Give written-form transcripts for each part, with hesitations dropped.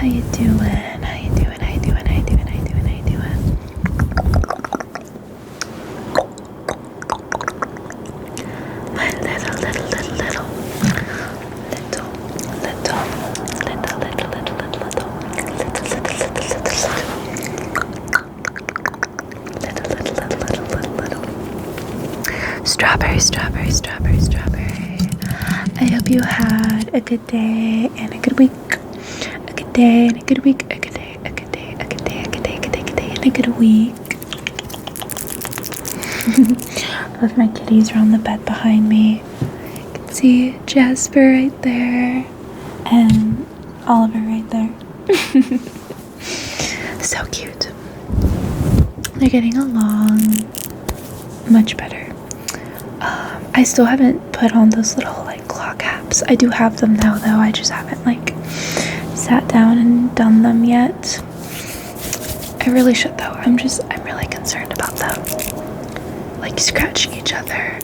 How you doing? How you doing? How you doing? How you doing? How you doing? How you doing? My little strawberry. I hope you had a good day and a good week. A good day and a good week. A good day and a good week. Both my kitties are on the bed behind me. You can see Jasper right there and Oliver right there. So cute. They're getting along much better. I still haven't put on those little like claw caps. I do have them now though. I just haven't like sat down and done them yet. I really should though. I'm really concerned about them like scratching each other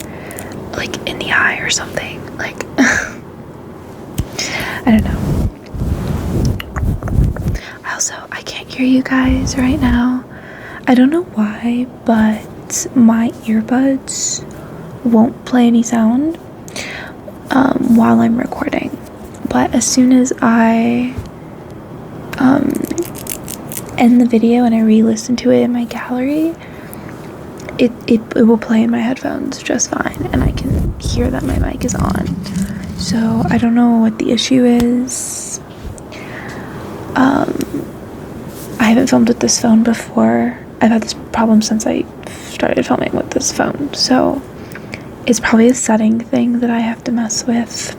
like in the eye or something. Like I don't know. I can't hear you guys right now. I don't know why, but my earbuds won't play any sound while I'm recording, but as soon as I end the video and I re-listen to it in my gallery, it will play in my headphones just fine, and I can hear that my mic is on. So I don't know what the issue is. I haven't filmed with this phone before. I've had this problem since I started filming with this phone, so it's probably a setting thing that I have to mess with.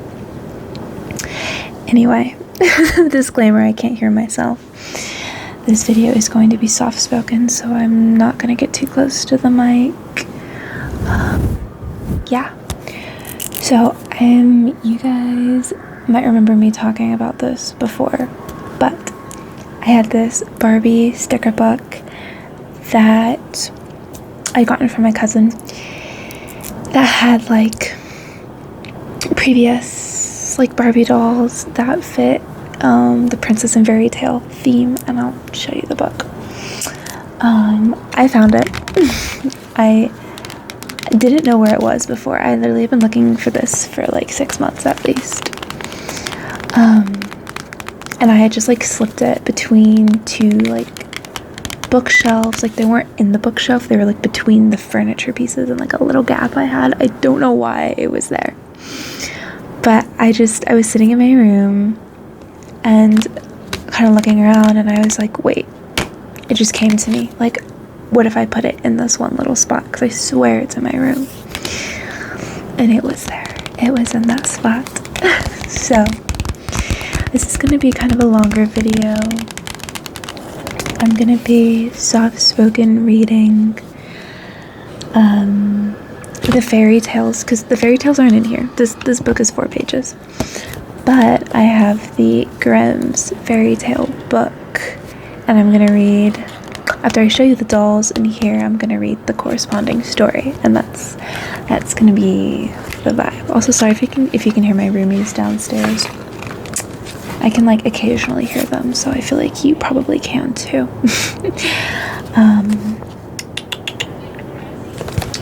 Anyway, disclaimer, I can't hear myself. This video is going to be soft-spoken, so I'm not going to get too close to the mic. Yeah. So, you guys might remember me talking about this before, but I had this Barbie sticker book that I gotten from my cousin that had like previous like Barbie dolls that fit the princess and fairy tale theme, and I'll show you the book. I found it. I didn't know where it was before. I literally have been looking for this for like 6 months at least. And I had just like slipped it between two like bookshelves. Like they weren't in the bookshelf, they were like between the furniture pieces and like a little gap I had. I don't know why it was there, but I was sitting in my room and kind of looking around, and I was like, wait, it just came to me, like, what if I put it in this one little spot, because I swear it's in my room. And it was there. It was in that spot. So this is going to be kind of a longer video. I'm gonna be soft-spoken reading the fairy tales, because the fairy tales aren't in here. This book is 4 pages, but I have the Grimm's fairy tale book, and I'm gonna read, after I show you the dolls in here, I'm gonna read the corresponding story, and that's gonna be the vibe. Also, sorry if you can hear my roomies downstairs. I can like occasionally hear them, so I feel like you probably can too.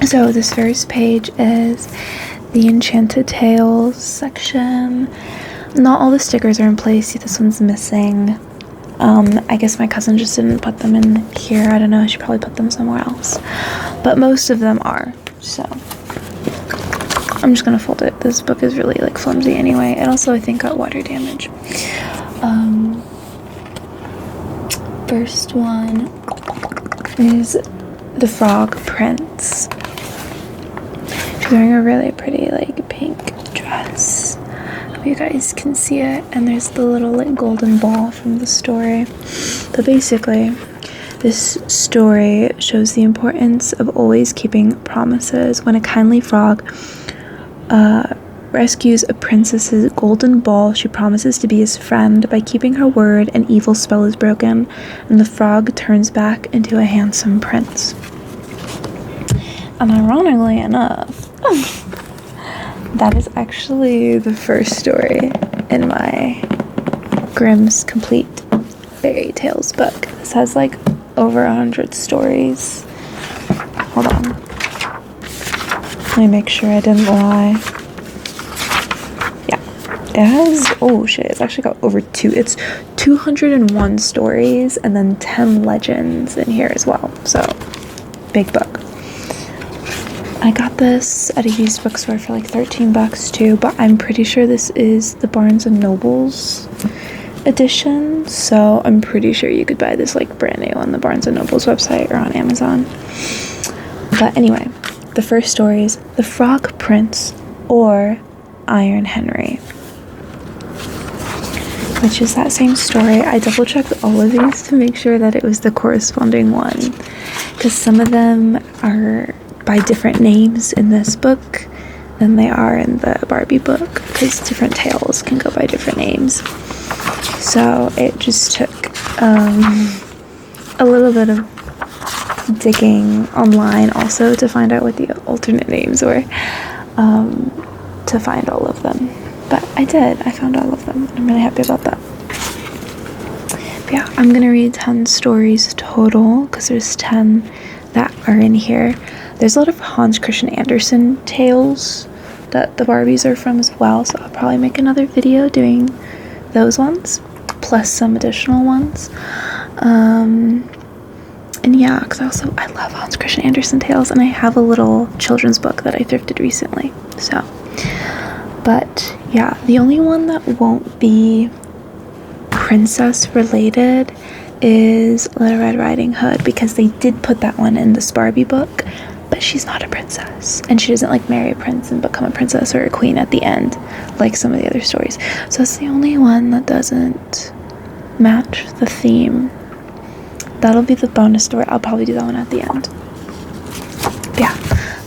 So this first page is the Enchanted Tales section. Not all the stickers are in place. See, this one's missing. I guess my cousin just didn't put them in here. I don't know, she probably put them somewhere else. But most of them are, so I'm just gonna fold it. This book is really like flimsy anyway. It also, I think, got water damage. First one is The Frog Prince. She's wearing a really pretty like pink dress. Hope you guys can see it. And there's the little like golden ball from the story. But basically, this story shows the importance of always keeping promises. When a kindly frog rescues a princess's golden ball, she promises to be his friend. By keeping her word, an evil spell is broken, and the frog turns back into a handsome prince. And ironically enough, that is actually the first story in my Grimm's complete fairy tales book. This has like over 100 stories. Hold on. Let me make sure I didn't lie. Yeah, it has, oh shit, it's actually got over it's 201 stories and then 10 legends in here as well. So, big book. I got this at a used bookstore for like $13 too, but I'm pretty sure this is the Barnes & Noble's edition, so I'm pretty sure you could buy this like brand new on the Barnes & Noble's website or on Amazon. But anyway, the first story is The Frog Prince or Iron Henry, which is that same story. I double checked all of these to make sure that it was the corresponding one, because some of them are by different names in this book than they are in the Barbie book, because different tales can go by different names. So it just took a little bit of digging online also to find out what the alternate names were, to find all of them. But I found all of them. I'm really happy about that. But yeah, I'm gonna read 10 stories total, because there's 10 that are in here. There's a lot of Hans Christian Andersen tales that the Barbies are from as well, so I'll probably make another video doing those ones, plus some additional ones. And yeah, because I love Hans Christian Andersen tales, and I have a little children's book that I thrifted recently, so. But yeah, the only one that won't be princess related is Little Red Riding Hood, because they did put that one in this Barbie book, but she's not a princess, and she doesn't like marry a prince and become a princess or a queen at the end like some of the other stories. So it's the only one that doesn't match the theme. That'll be the bonus story. I'll probably do that one at the end. Yeah,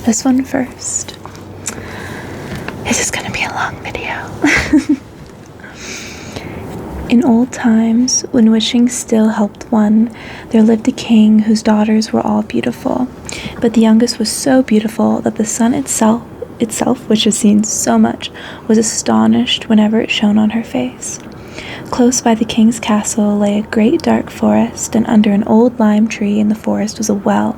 this one first. This is gonna be a long video. In old times, when wishing still helped one, there lived a king whose daughters were all beautiful. But the youngest was so beautiful that the sun itself, which has seen so much, was astonished whenever it shone on her face. Close by the king's castle lay a great dark forest, and under an old lime tree in the forest was a well.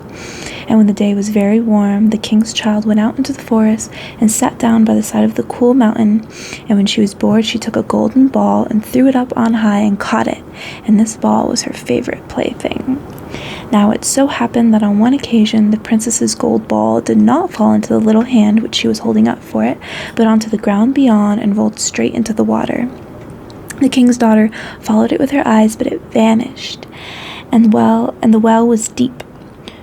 And when the day was very warm, the king's child went out into the forest and sat down by the side of the cool mountain. And when she was bored, she took a golden ball and threw it up on high and caught it. And this ball was her favorite plaything. Now it so happened that on one occasion the princess's gold ball did not fall into the little hand which she was holding up for it, but onto the ground beyond and rolled straight into the water. The king's daughter followed it with her eyes, but it vanished, and the well was deep,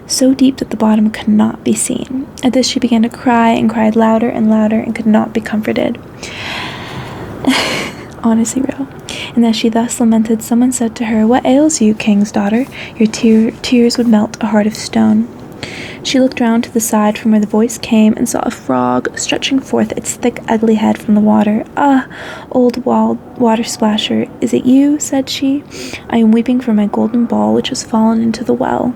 so deep that the bottom could not be seen. At this she began to cry, and cried louder and louder, and could not be comforted. Honestly, real. And as she thus lamented, someone said to her, "What ails you, king's daughter? Your tears would melt a heart of stone." She looked round to the side from where the voice came, and saw a frog stretching forth its thick, ugly head from the water. "Ah, old water splasher, is it you?" said she. "I am weeping for my golden ball, which has fallen into the well."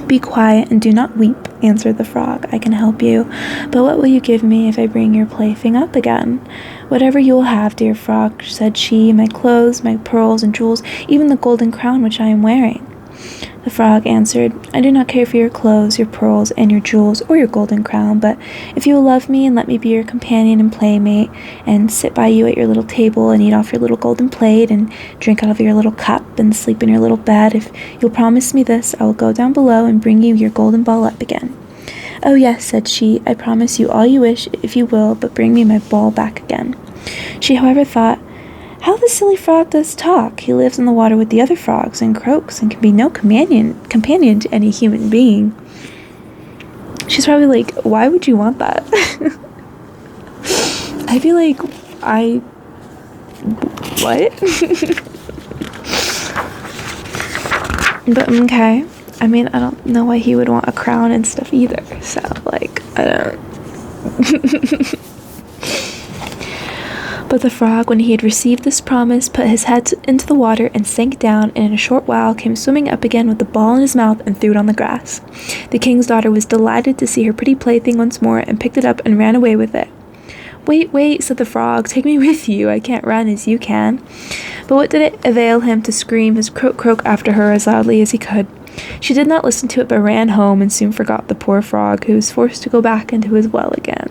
"Be quiet and do not weep," answered the frog. "I can help you. But what will you give me if I bring your plaything up again?" "Whatever you will have, dear frog," said she, "my clothes, my pearls and jewels, even the golden crown which I am wearing." The frog answered, "I do not care for your clothes, your pearls, and your jewels, or your golden crown, but if you will love me and let me be your companion and playmate, and sit by you at your little table and eat off your little golden plate, and drink out of your little cup, and sleep in your little bed, if you'll promise me this, I will go down below and bring you your golden ball up again." "Oh yes," said she, "I promise you all you wish, if you will but bring me my ball back again." She, however, thought, "How the silly frog does talk! He lives in the water with the other frogs and croaks, and can be no companion to any human being." She's probably like, "Why would you want that?" I feel like what? But okay. I mean, I don't know why he would want a crown and stuff either. So, like, I don't. But the frog, when he had received this promise, put his head into the water and sank down, and in a short while came swimming up again with the ball in his mouth and threw it on the grass. The king's daughter was delighted to see her pretty plaything once more, and picked it up and ran away with it. "Wait, wait," said the frog. "Take me with you. I can't run as you can." But what did it avail him to scream his croak-croak after her as loudly as he could? She did not listen to it, but ran home and soon forgot the poor frog, who was forced to go back into his well again.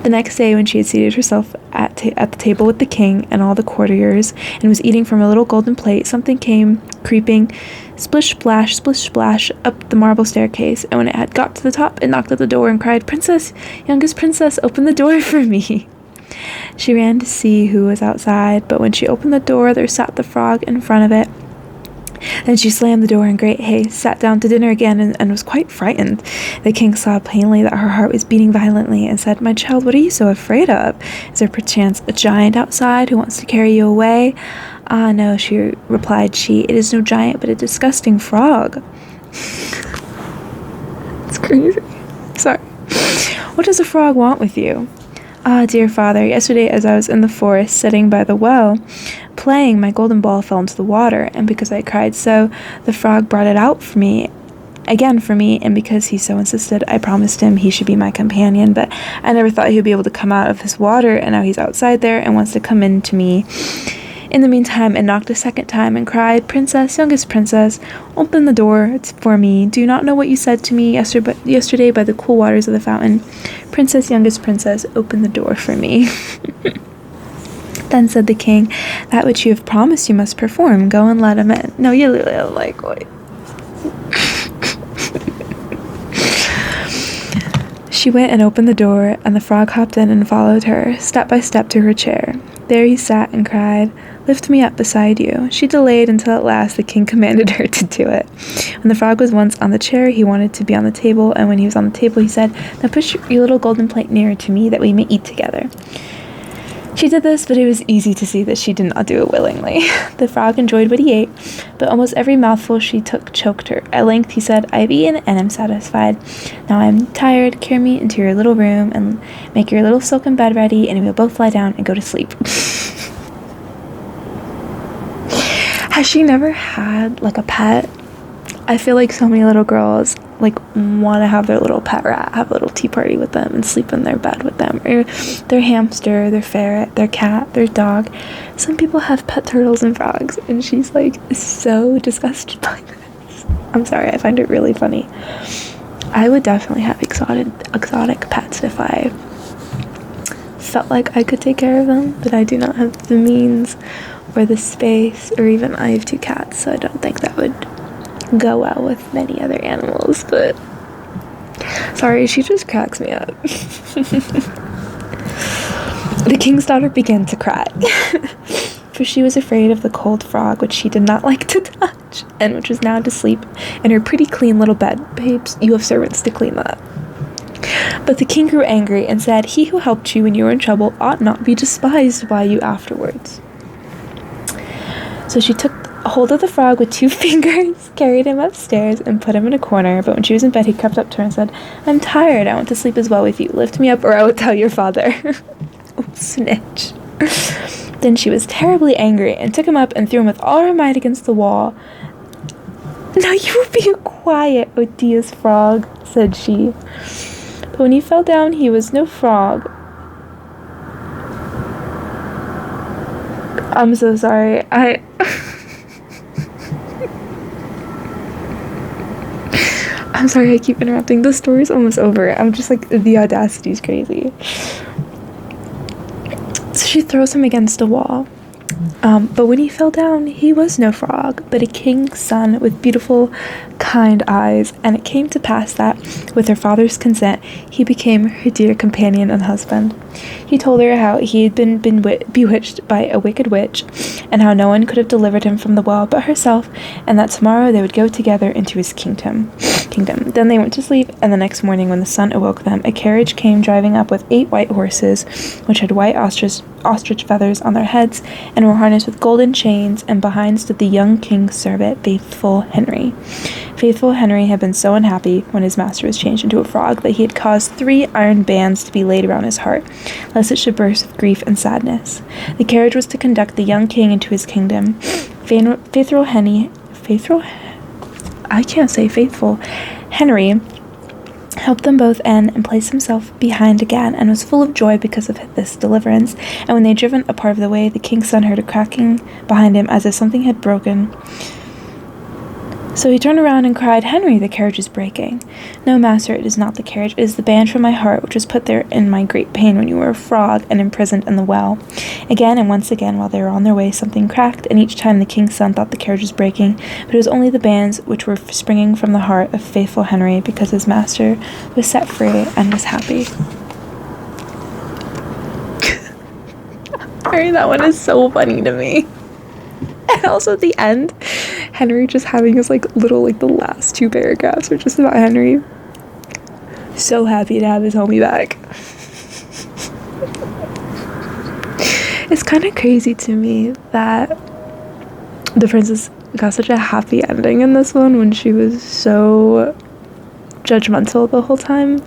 The next day, when she had seated herself at the table with the king and all the courtiers, and was eating from a little golden plate, something came creeping, splish splash, up the marble staircase, and when it had got to the top, it knocked at the door and cried, "Princess, youngest princess, open the door for me." She ran to see who was outside, but when she opened the door, there sat the frog in front of it. Then she slammed the door in great haste, sat down to dinner again, and was quite frightened. The king saw plainly that her heart was beating violently, and said, "My child, what are you so afraid of? Is there perchance a giant outside who wants to carry you away?" "Ah, no," replied she, "it is no giant, but a disgusting frog." It's crazy. Sorry. "What does a frog want with you?" "Ah, dear father, yesterday as I was in the forest, sitting by the well, playing, my golden ball fell into the water, and because I cried so, the frog brought it out for me, and because he so insisted, I promised him he should be my companion, but I never thought he would be able to come out of his water, and now he's outside there, and wants to come in to me. In the meantime, it knocked a second time, and cried, 'Princess, youngest princess, open the door for me. Do you not know what you said to me yesterday by the cool waters of the fountain? Princess, youngest princess, open the door for me.' Then said the king, 'That which you have promised you must perform. Go and let him in.'" No, you like, wait. She went and opened the door, and the frog hopped in and followed her, step by step, to her chair. There he sat and cried, "Lift me up beside you." She delayed until at last the king commanded her to do it. When the frog was once on the chair, he wanted to be on the table, and when he was on the table, he said, "Now push your little golden plate nearer to me, that we may eat together." She did this, but it was easy to see that she did not do it willingly. The frog enjoyed what he ate, but almost every mouthful she took choked her. At length he said, "I have eaten and am satisfied. Now I am tired. Carry me into your little room and make your little silken bed ready, and we will both lie down and go to sleep." Has she never had, like, a pet? I feel like so many little girls, like, want to have their little pet rat, have a little tea party with them and sleep in their bed with them, or their hamster, their ferret, their cat, their dog. Some people have pet turtles and frogs, and she's, like, so disgusted by this. I'm sorry, I find it really funny. I would definitely have exotic pets if I felt like I could take care of them, but I do not have the means or the space, or even I have 2 cats, so I don't think that would go well with many other animals. But sorry, she just cracks me up. The king's daughter began to cry, for she was afraid of the cold frog, which she did not like to touch, and which was now to sleep in her pretty clean little bed. Babes, you have servants to clean that. But the king grew angry and said, "He who helped you when you were in trouble ought not be despised by you afterwards." So she took hold of the frog with 2 fingers, carried him upstairs, and put him in a corner. But when she was in bed, he crept up to her and said, "I'm tired. I want to sleep as well with you. Lift me up, or I will tell your father." Oh, snitch. Then she was terribly angry and took him up and threw him with all her might against the wall. "Now you will be quiet, odious frog," said she. But when he fell down, he was no frog. I'm so sorry. I'm sorry I keep interrupting. The story's almost over. I'm just like, the audacity is crazy. So she throws him against a wall. But when he fell down, he was no frog, but a king's son with beautiful, kind eyes. And it came to pass that, with her father's consent, he became her dear companion and husband. He told her how he had been bewitched by a wicked witch, and how no one could have delivered him from the well but herself, and that tomorrow they would go together into his kingdom. Then they went to sleep, and the next morning when the sun awoke them, a carriage came driving up with 8 white horses, which had white ostrich feathers on their heads, and were harnessed with golden chains, and behind stood the young king's servant, Faithful Henry. Faithful Henry had been so unhappy when his master was changed into a frog that he had caused 3 iron bands to be laid around his heart, lest it should burst with grief and sadness. The carriage was to conduct the young king into his kingdom. Faithful Henry helped them both in, and placed himself behind again, and was full of joy because of this deliverance. And when they had driven a part of the way, the king's son heard a cracking behind him as if something had broken. So he turned around and cried, "Henry, the carriage is breaking." "No, master, it is not the carriage. It is the band from my heart, which was put there in my great pain when you were a frog and imprisoned in the well." Again and once again, while they were on their way, something cracked, and each time the king's son thought the carriage was breaking, but it was only the bands which were springing from the heart of faithful Henry, because his master was set free and was happy. Sorry, that one is so funny to me. And also at the end, Henry just having his the last two paragraphs are just about Henry. So happy to have his homie back. It's kind of crazy to me that the princess got such a happy ending in this one when she was so judgmental the whole time.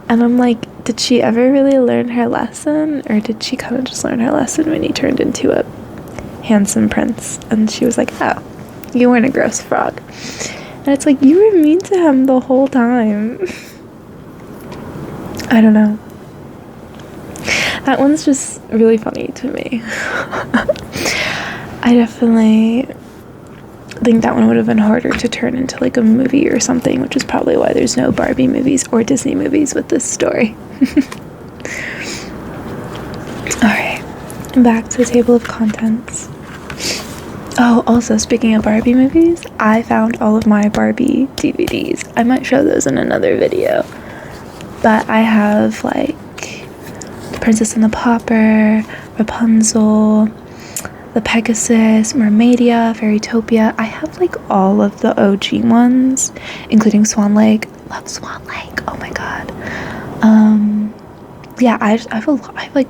And I'm like, did she ever really learn her lesson? Or did she kind of just learn her lesson when he turned into a handsome prince? And she was like, "Oh, you weren't a gross frog." And it's like, you were mean to him the whole time. I don't know. That one's just really funny to me. I definitely think that one would have been harder to turn into a movie or something, which is probably why there's no Barbie movies or Disney movies with this story. Alright, back to the table of contents. Oh, also, speaking of Barbie movies, I found all of my Barbie DVDs. I might show those in another video. But I have, The Princess and the Pauper, Rapunzel, The Pegasus, Mermaidia, Fairytopia. I have, all of the OG ones, including Swan Lake. Love Swan Lake. Oh my god. Yeah, I have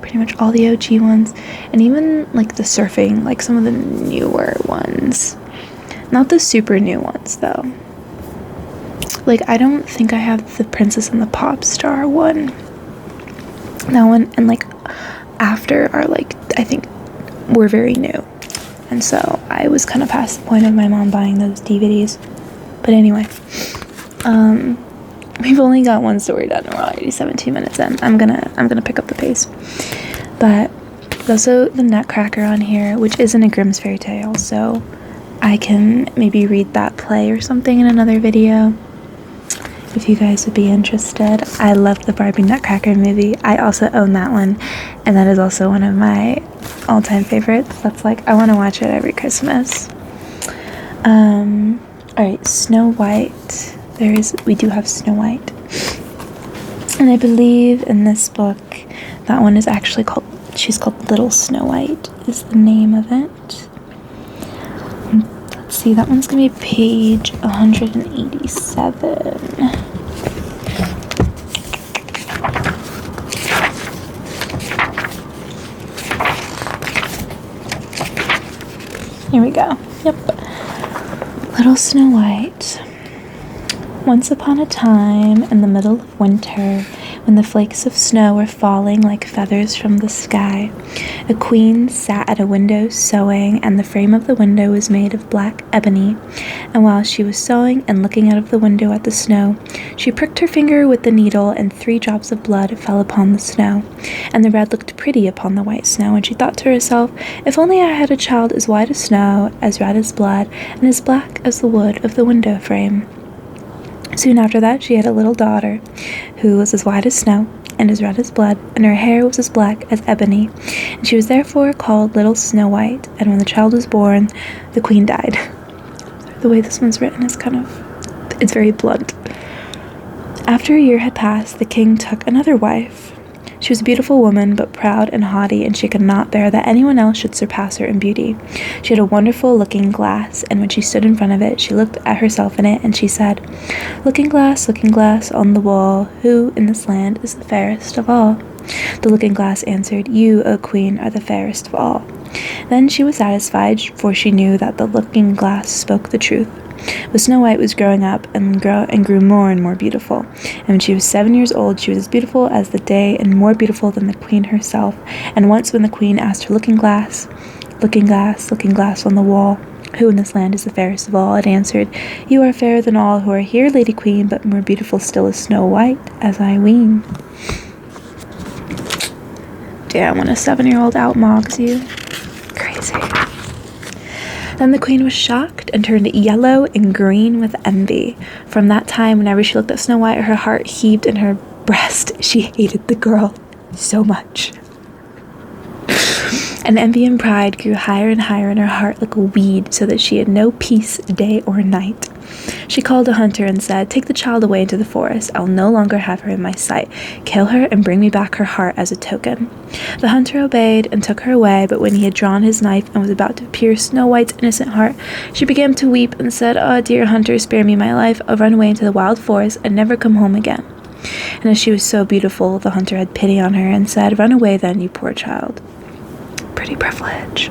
pretty much all the OG ones, and even the surfing, some of the newer ones, not the super new ones though. I don't think I have the Princess and the Pop Star one. That one and after are I think were very new, and so I was kind of past the point of my mom buying those DVDs. But anyway, we've only got one story done. We're already 17 minutes in. I'm gonna pick up the pace. But there's also the Nutcracker on here, which isn't a Grimm's fairy tale, so I can maybe read that play or something in another video if you guys would be interested. I love the Barbie Nutcracker movie. I also own that one, and that is also one of my all-time favorites. That's I want to watch it every Christmas. Alright, Snow White. We do have Snow White. And I believe in this book, that one is actually she's called Little Snow White, is the name of it. Let's see, that one's gonna be page 187. Here we go. Yep. Little Snow White. Once upon a time, in the middle of winter, when the flakes of snow were falling like feathers from the sky, a queen sat at a window sewing, and the frame of the window was made of black ebony. And while she was sewing and looking out of the window at the snow, she pricked her finger with the needle, and 3 drops of blood fell upon the snow. And the red looked pretty upon the white snow, and she thought to herself, "If only I had a child as white as snow, as red as blood, and as black as the wood of the window frame." Soon after that, she had a little daughter, who was as white as snow, and as red as blood, and her hair was as black as ebony, and she was therefore called Little Snow White. And when the child was born, the queen died. The way this one's written is it's very blunt. After a year had passed, the king took another wife. She was a beautiful woman, but proud and haughty, and she could not bear that anyone else should surpass her in beauty. She had a wonderful looking glass, and when she stood in front of it, she looked at herself in it, and she said, looking glass on the wall, who in this land is the fairest of all?" The looking glass answered, "You, O queen, are the fairest of all." Then she was satisfied, for she knew that the looking glass spoke the truth. But Snow White was growing up and grew more and more beautiful. And when she was 7 years old, she was as beautiful as the day and more beautiful than the queen herself. And once when the queen asked her looking glass on the wall, Who in this land is the fairest of all? It answered, You are fairer than all who are here, Lady Queen, but more beautiful still is Snow White, as I ween. Damn, when a 7-year-old outmogs you. Crazy. Then the queen was shocked and turned yellow and green with envy. From that time, whenever she looked at Snow White, her heart heaved in her breast. She hated the girl so much. And envy and pride grew higher and higher in her heart like a weed, so that she had no peace day or night. She called a hunter and said, Take the child away into the forest. I will no longer have her in my sight. Kill her and bring me back her heart as a token. The hunter obeyed and took her away, but when he had drawn his knife and was about to pierce Snow White's innocent heart, she began to weep and said, Oh, dear hunter, spare me my life. I'll run away into the wild forest and never come home again. And as she was so beautiful, the hunter had pity on her and said, Run away then, you poor child. Pretty privilege.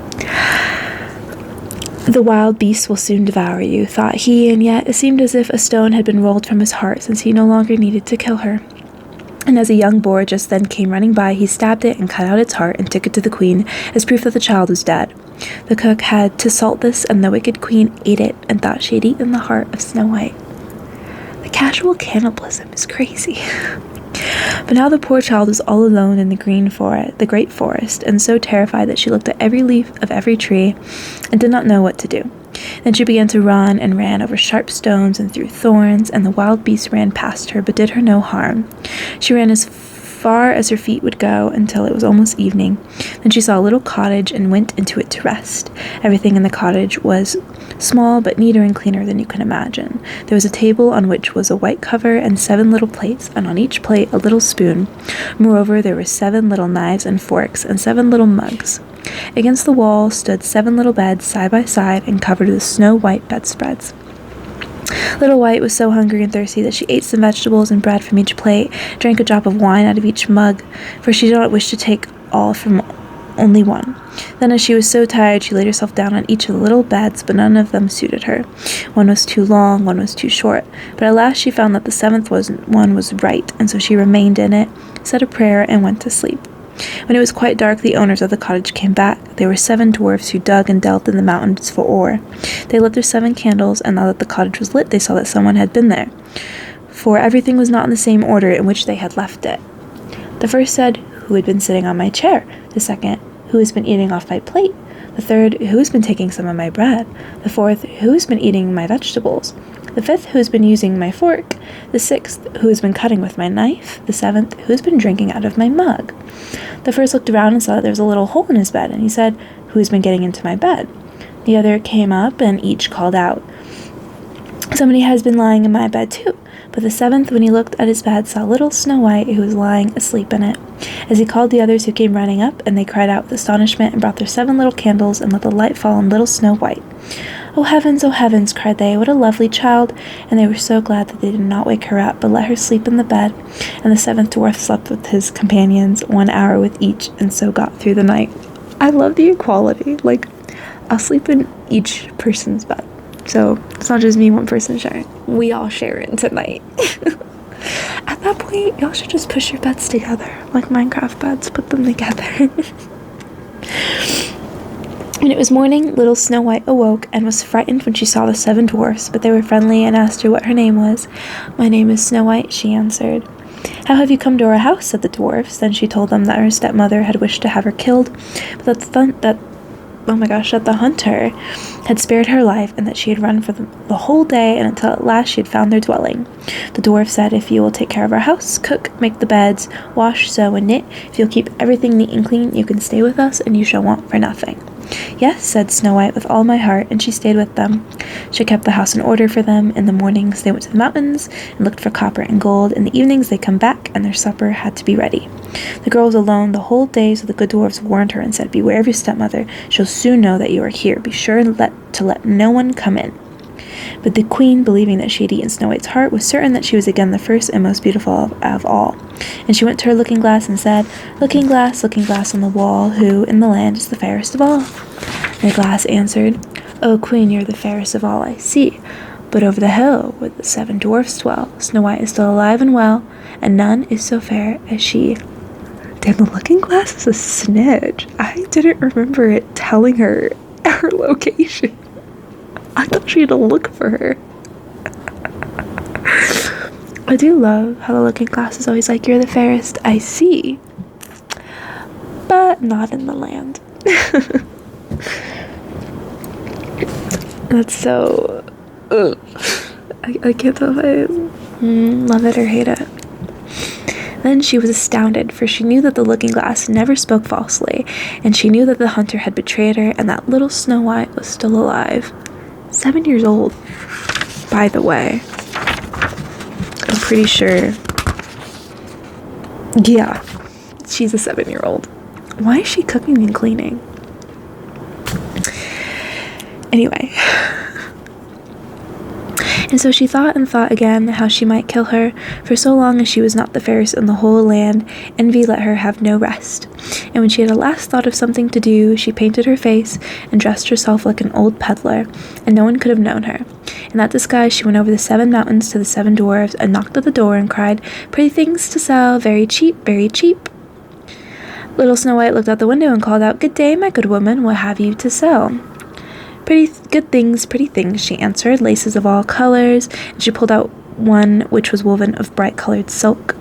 The wild beasts will soon devour you, thought he, and yet it seemed as if a stone had been rolled from his heart, since he no longer needed to kill her. And as a young boar just then came running by, he stabbed it and cut out its heart and took it to the queen as proof that the child was dead. The cook had to salt this, and the wicked queen ate it and thought she had eaten the heart of Snow White. The casual cannibalism is crazy. But now the poor child was all alone in the great forest, and so terrified that she looked at every leaf of every tree and did not know what to do. Then she began to run and ran over sharp stones and through thorns, and the wild beasts ran past her but did her no harm. She ran as far as her feet would go until it was almost evening. Then she saw a little cottage and went into it to rest. Everything in the cottage was small but neater and cleaner than you can imagine. There was a table on which was a white cover and 7 little plates, and on each plate a little spoon. Moreover, there were 7 little knives and forks and 7 little mugs. Against the wall stood 7 little beds side by side and covered with snow-white bedspreads. Little White was so hungry and thirsty that she ate some vegetables and bread from each plate, drank a drop of wine out of each mug, for she did not wish to take all from only one. Then, as she was so tired, she laid herself down on each of the little beds, but none of them suited her. One was too long, one was too short, but at last she found that the 7th one was right, and so she remained in it, said a prayer, and went to sleep. When it was quite dark, the owners of the cottage came back. They were 7 dwarfs who dug and delved in the mountains for ore. They lit their 7 candles, and now that the cottage was lit, they saw that someone had been there, for everything was not in the same order in which they had left it. The first said, Who had been sitting on my chair? The second, Who has been eating off my plate? The third, Who has been taking some of my bread? The fourth, Who has been eating my vegetables? The 5th, Who has been using my fork? The 6th, Who has been cutting with my knife? The 7th, Who has been drinking out of my mug? The first looked around and saw that there was a little hole in his bed, and he said, Who has been getting into my bed? The other came up, and each called out, Somebody has been lying in my bed too. But the 7th, when he looked at his bed, saw little Snow White, who was lying asleep in it. As he called the others, who came running up, and they cried out with astonishment, and brought their 7 little candles, and let the light fall on little Snow White. Oh heavens, cried they, what a lovely child! And they were so glad that they did not wake her up, but let her sleep in the bed. And the 7th dwarf slept with his companions, 1 hour with each, and so got through the night. I love the equality. Like, I'll sleep in each person's bed. So it's not just me, one person sharing. We all share it tonight. At that point, y'all should just push your beds together. Like Minecraft beds, put them together. When it was morning, little Snow White awoke and was frightened when she saw the 7 dwarfs, but they were friendly and asked her what her name was. My name is Snow White, she answered. How have you come to our house? Said the dwarfs. Then she told them that her stepmother had wished to have her killed, but that the hunter had spared her life, and that she had run for the whole day, and until at last she had found their dwelling. The dwarf said, If you will take care of our house, cook, make the beds, wash, sew, and knit, if you'll keep everything neat and clean, you can stay with us, and you shall want for nothing. Yes, said Snow White, with all my heart, and she stayed with them. She kept the house in order for them. In the mornings they went to the mountains and looked for copper and gold. In the evenings they come back, and their supper had to be ready. The girl was alone the whole day, so the good dwarfs warned her and said, Beware of your stepmother. She'll soon know that you are here. Be sure to let no one come in. But the queen, believing that she had eaten Snow White's heart, was certain that she was again the first and most beautiful of all. And she went to her looking-glass and said, looking glass on the wall, who in the land is the fairest of all? And the glass answered, O queen, you're the fairest of all I see. But over the hill, where the 7 dwarfs dwell, Snow White is still alive and well, and none is so fair as she. Damn, the looking-glass is a snitch. I didn't remember it telling her her location. I thought she had to look for her. I do love how the looking glass is always like, you're the fairest I see, but not in the land. That's so... Ugh. I can't tell if I love it or hate it. Then she was astounded, for she knew that the looking glass never spoke falsely, and she knew that the hunter had betrayed her, and that little Snow White was still alive. 7 years old, by the way. I'm pretty sure. Yeah, she's a 7-year-old. Why is she cooking and cleaning? Anyway. And so she thought and thought again how she might kill her, for so long as she was not the fairest in the whole land, envy let her have no rest. And when she had at last thought of something to do, she painted her face and dressed herself like an old peddler, and no one could have known her. In that disguise she went over the 7 mountains to the 7 dwarves, and knocked at the door and cried, "Pretty things to sell, very cheap, very cheap." Little Snow White looked out the window and called out, "Good day, my good woman, what have you to sell?" Pretty things, she answered, laces of all colors, and she pulled out one which was woven of bright-colored silk.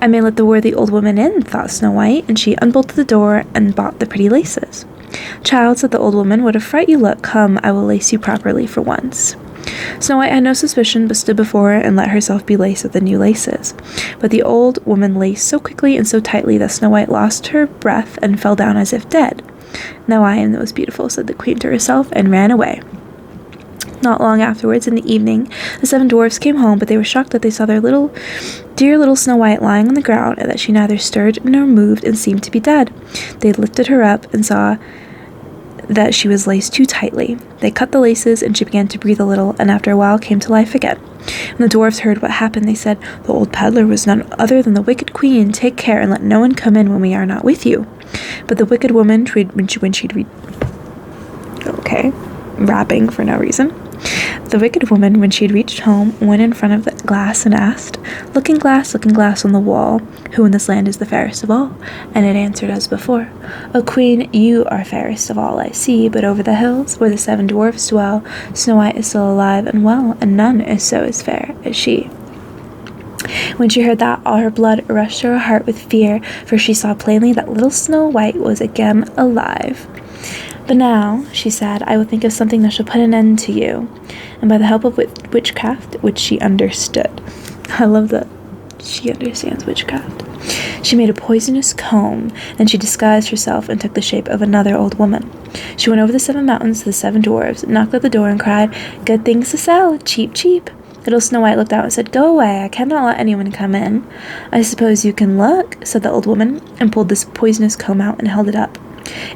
I may let the worthy old woman in, thought Snow White, and she unbolted the door and bought the pretty laces. Child, said the old woman, what a fright you look. Come, I will lace you properly for once. Snow White had no suspicion, but stood before her and let herself be laced with the new laces. But the old woman laced so quickly and so tightly that Snow White lost her breath and fell down as if dead. Now I am the most beautiful, said the queen to herself, and ran away. Not long afterwards, in the evening, the 7 dwarfs came home, but they were shocked that they saw their dear little Snow White lying on the ground, and that she neither stirred nor moved and seemed to be dead. They lifted her up and saw that she was laced too tightly. They cut the laces, and she began to breathe a little, and after a while came to life again. When the dwarfs heard what happened, they said, "The old peddler was none other than the wicked queen. Take care, and let no one come in when we are not with you." But the wicked woman, rapping for no reason. The wicked woman, when she had reached home, went in front of the glass and asked, looking glass on the wall, who in this land is the fairest of all?" And it answered as before, "O queen, you are fairest of all I see, but over the hills, where the 7 dwarfs dwell, Snow White is still alive and well, and none is so as fair as she." When she heard that, all her blood rushed to her heart with fear, for she saw plainly that little Snow White was again alive. "But now," she said, "I will think of something that shall put an end to you." And by the help of witchcraft, which she understood, I love that she understands witchcraft, she made a poisonous comb. Then she disguised herself and took the shape of another old woman. She went over the 7 mountains to the 7 dwarves, knocked at the door, and cried, "Good things to sell, cheap, cheap." Little Snow White looked out and said, "Go away, I cannot let anyone come in." "I suppose you can look," said the old woman, and pulled this poisonous comb out and held it up.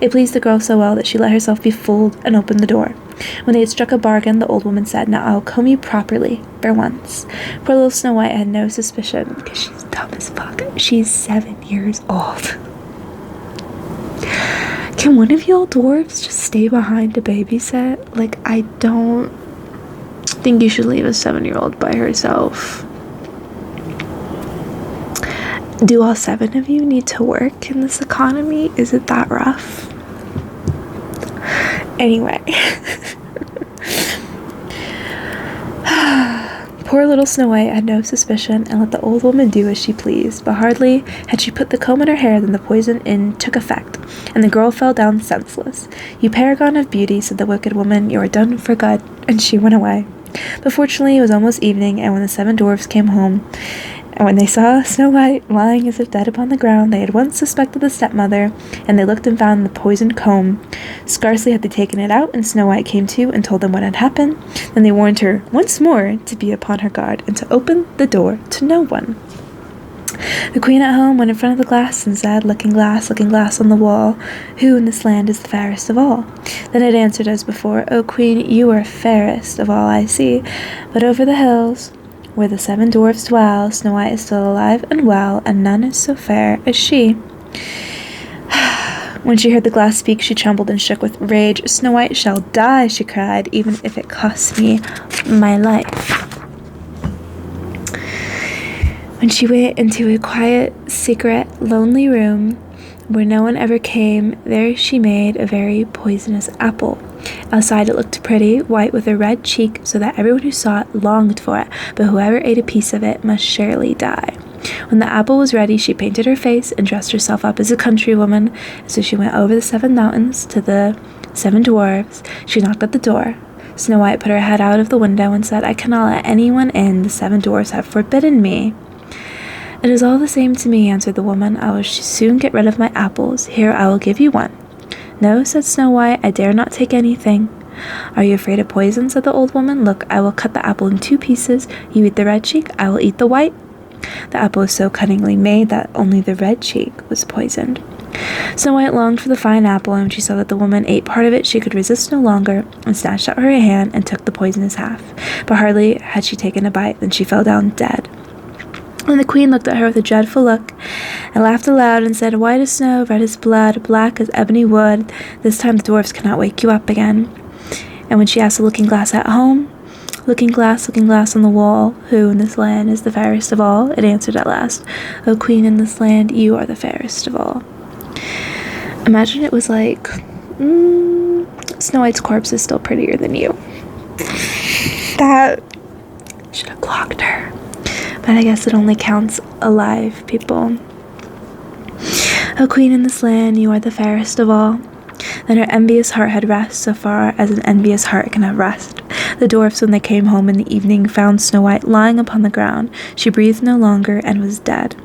It pleased the girl so well that she let herself be fooled and opened the door. When they had struck a bargain, the old woman said, "Now I'll comb you properly, for once." Poor little Snow White had no suspicion, because she's dumb as fuck. She's 7 years old. Can one of y'all dwarves just stay behind to babysit? Like, I don't think you should leave a 7-year-old by herself. Do all 7 of you need to work in this economy? Is it that rough? Anyway. Poor little Snow White had no suspicion and let the old woman do as she pleased, but hardly had she put the comb in her hair than the poison took effect, and the girl fell down senseless. "You paragon of beauty," said the wicked woman, "you are done for good," and she went away. But fortunately it was almost evening, and when the 7 dwarfs came home, and when they saw Snow White lying as if dead upon the ground, they at once suspected the stepmother, and they looked and found the poisoned comb. Scarcely had they taken it out, and Snow White came to and told them what had happened. Then they warned her once more to be upon her guard, and to open the door to no one. The queen at home went in front of the glass and said, looking glass on the wall, "Who in this land is the fairest of all?" Then it answered as before, "O queen, you are fairest of all I see, but over the hills, where the 7 dwarfs dwell, Snow White is still alive and well, and none is so fair as she." When she heard the glass speak, she trembled and shook with rage. "Snow White shall die," she cried, "even if it costs me my life." When she went into a quiet, secret, lonely room where no one ever came, there she made a very poisonous apple. Outside it looked pretty, white with a red cheek, so that everyone who saw it longed for it, but whoever ate a piece of it must surely die. When the apple was ready, she painted her face and dressed herself up as a countrywoman. So she went over the 7 mountains to the 7 dwarves. She knocked at the door. Snow White put her head out of the window and said, "I cannot let anyone in. The 7 dwarfs have forbidden me." "It is all the same to me," answered the woman. "I will soon get rid of my apples. Here, I will give you one." "No," said Snow White, "I dare not take anything." "Are you afraid of poison?" said the old woman. "Look, I will cut the apple in 2 pieces. You eat the red cheek, I will eat the white." The apple was so cunningly made that only the red cheek was poisoned. Snow White longed for the fine apple, and when she saw that the woman ate part of it, she could resist no longer, and snatched out her hand and took the poisonous half. But hardly had she taken a bite than she fell down dead. And the queen looked at her with a dreadful look, and laughed aloud, and said, "White as snow, red as blood, black as ebony wood. This time the dwarfs cannot wake you up again." And when she asked the looking-glass at home, looking glass on the wall, who in this land is the fairest of all?" it answered at last, "O queen, in this land you are the fairest of all." Imagine it was like, Snow White's corpse is still prettier than you. That should have clocked her. But I guess it only counts alive people. "O queen, in this land you are the fairest of all." Then her envious heart had rest, so far as an envious heart can have rest. The dwarfs, when they came home in the evening, found Snow White lying upon the ground. She breathed no longer and was dead.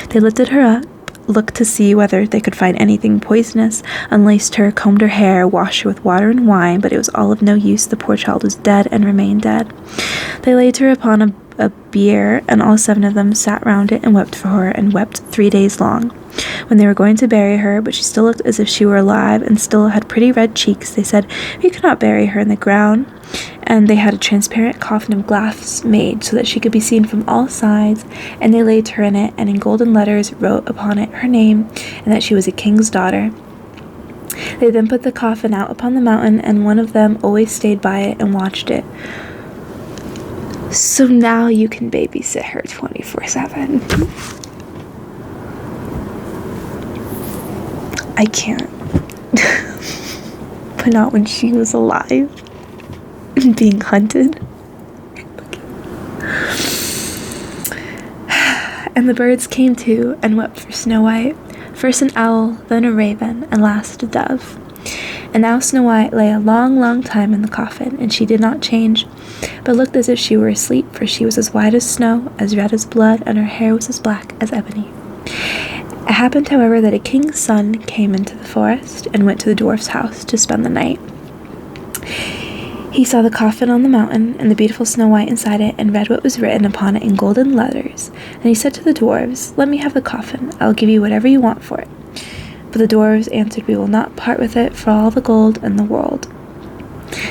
They lifted her up, looked to see whether they could find anything poisonous, unlaced her, combed her hair, washed her with water and wine, but it was all of no use. The poor child was dead and remained dead. They laid her upon a bier, and all 7 of them sat round it and wept for her, and wept 3 days long. When they were going to bury her, but she still looked as if she were alive, and still had pretty red cheeks, they said, "We cannot bury her in the ground." And they had a transparent coffin of glass made, so that she could be seen from all sides, and they laid her in it, and in golden letters wrote upon it her name, and that she was a king's daughter. They then put the coffin out upon the mountain, and one of them always stayed by it and watched it. So now you can babysit her 24/7. I can't. But not when she was alive and being hunted. And the birds came too and wept for Snow White. First an owl, then a raven, and last a dove. And now Snow White lay a long, long time in the coffin, and she did not change, but looked as if she were asleep, for she was as white as snow, as red as blood, and her hair was as black as ebony. It happened, however, that a king's son came into the forest, and went to the dwarf's house to spend the night. He saw the coffin on the mountain, and the beautiful Snow White inside it, and read what was written upon it in golden letters. And he said to the dwarves, "Let me have the coffin. I will give you whatever you want for it." But the dwarves answered, "We will not part with it for all the gold in the world."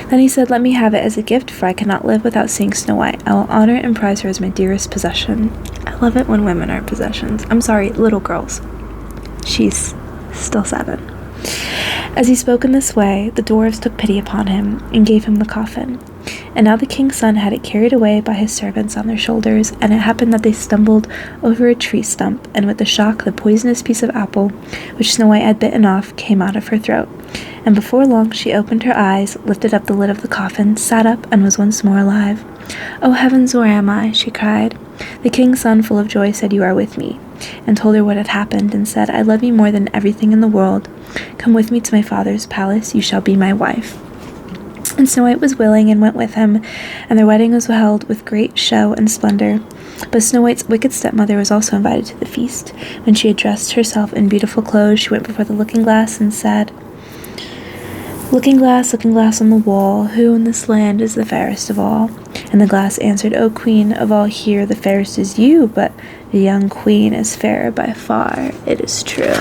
Then he said, "Let me have it as a gift, for I cannot live without seeing Snow White. I will honor and prize her as my dearest possession." I love it when women are possessions. I'm sorry, little girls. She's still 7. As he spoke in this way, the dwarves took pity upon him, and gave him the coffin. And now the king's son had it carried away by his servants on their shoulders, and it happened that they stumbled over a tree stump, and with the shock the poisonous piece of apple, which Snow White had bitten off, came out of her throat. And before long she opened her eyes, lifted up the lid of the coffin, sat up, and was once more alive. "Oh heavens, where am I?" she cried. The king's son, full of joy, said, "You are with me," and told her what had happened, and said, "I love you more than everything in the world. Come with me to my father's palace. You shall be my wife." And Snow White was willing and went with him, and their wedding was held with great show and splendor. But Snow White's wicked stepmother was also invited to the feast. When she had dressed herself in beautiful clothes, she went before the looking-glass and said, looking glass on the wall, who in this land is the fairest of all?" And the glass answered, "O queen, of all here the fairest is you, but the young queen is fairer by far, it is true."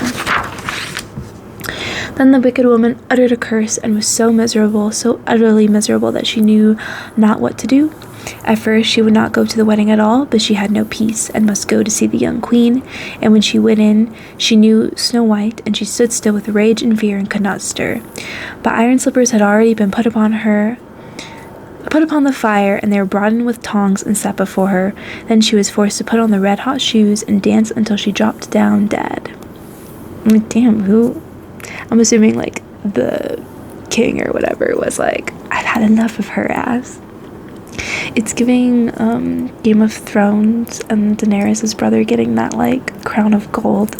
Then the wicked woman uttered a curse, and was so miserable, so utterly miserable, that she knew not what to do. At first she would not go to the wedding at all, but she had no peace, and must go to see the young queen. And when she went in, she knew Snow White, and she stood still with rage and fear, and could not stir. But iron slippers had already been put upon the fire, and they were brought in with tongs and set before her. Then she was forced to put on the red-hot shoes and dance until she dropped down dead. Damn, who? I'm assuming, like, the king or whatever was like, I've had enough of her ass. It's giving Game of Thrones and Daenerys' brother getting that like crown of gold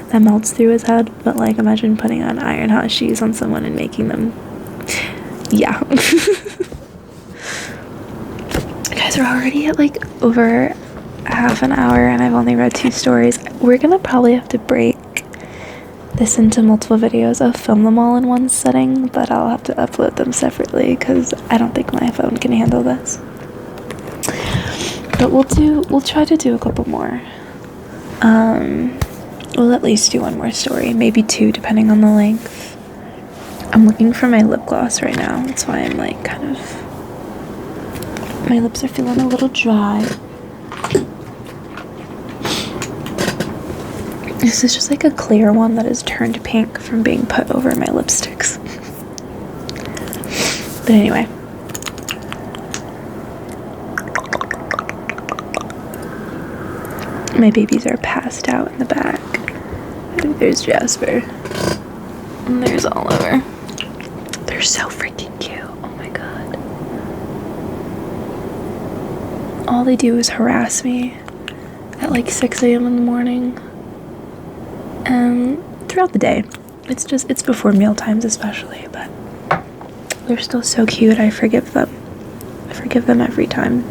that melts through his head, but like imagine putting on iron hot shoes on someone and making them, yeah. Guys, we're already at like over half an hour and I've only read 2 stories. We're gonna probably have to break this into multiple videos. I'll film them all in one setting, but I'll have to upload them separately because I don't think my phone can handle this. But we'll try to do a couple more. We'll at least do 1 more story, maybe 2 depending on the length. I'm looking for my lip gloss right now. That's why I'm like kind of, my lips are feeling a little dry. This is just like a clear one that has turned pink from being put over my lipsticks. But anyway. My babies are passed out in the back. There's Jasper. And there's Oliver. They're so freaking cute. Oh my god. All they do is harass me at like 6 a.m. in the morning. And throughout the day. It's before meal times especially, but they're still so cute. I forgive them. I forgive them every time.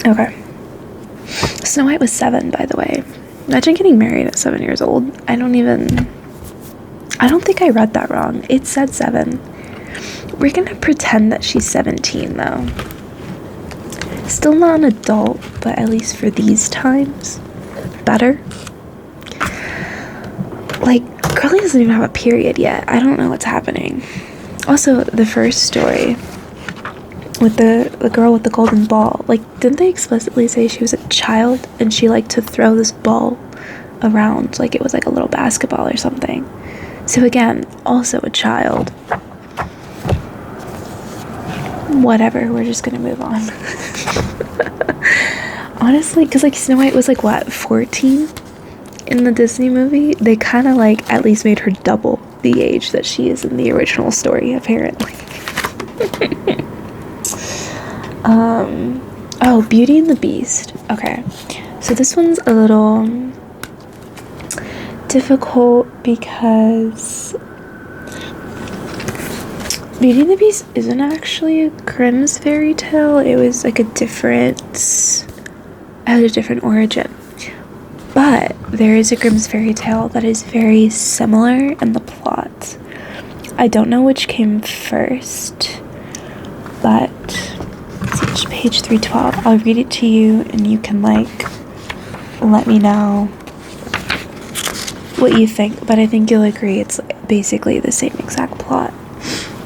Okay. Snow White was 7, by the way. Imagine getting married at 7 years old. I don't think I read that wrong. It said 7. We're gonna pretend that she's 17, though. Still not an adult, but at least for these times, better. Like, Girlie doesn't even have a period yet. I don't know what's happening. Also, the first story with the girl with the golden ball, like, didn't they explicitly say she was a child and she liked to throw this ball around like it was like a little basketball or something? So again, also a child. Whatever, we're just gonna move on. Honestly, because like Snow White was like what, 14 in the Disney movie? They kind of like at least made her double the age that she is in the original story, apparently. Oh, Beauty and the Beast. Okay, so this one's a little difficult because Beauty and the Beast isn't actually a Grimm's fairy tale. It was like had a different origin. But there is a Grimm's fairy tale that is very similar in the plot. I don't know which came first, but it's page 312. I'll read it to you and you can like let me know what you think, but I think you'll agree it's basically the same exact plot.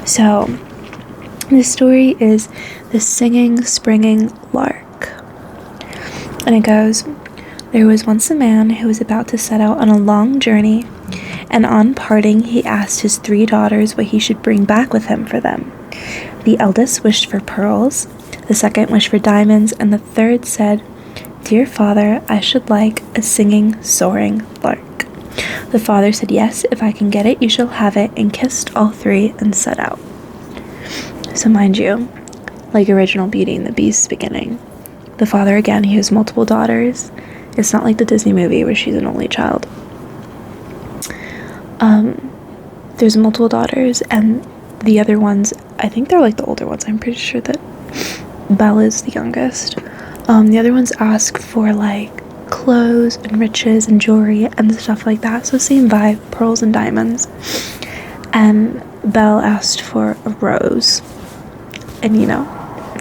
So the story is The Singing Springing Lark, and it goes, there was once a man who was about to set out on a long journey, and on parting he asked his 3 daughters what he should bring back with him for them. The eldest wished for pearls, the second wished for diamonds, and the third said, "Dear father, I should like a singing, soaring lark." The father said, "Yes, if I can get it, you shall have it," and kissed all 3 and set out. So mind you, like original Beauty and the Beast's beginning, the father, again, he has multiple daughters. It's not like the Disney movie where she's an only child. There's multiple daughters, and the other ones, I think they're like the older ones. I'm pretty sure that Belle is the youngest. The other ones ask for like clothes and riches and jewelry and stuff like that. So same vibe, pearls and diamonds. And Belle asked for a rose. And you know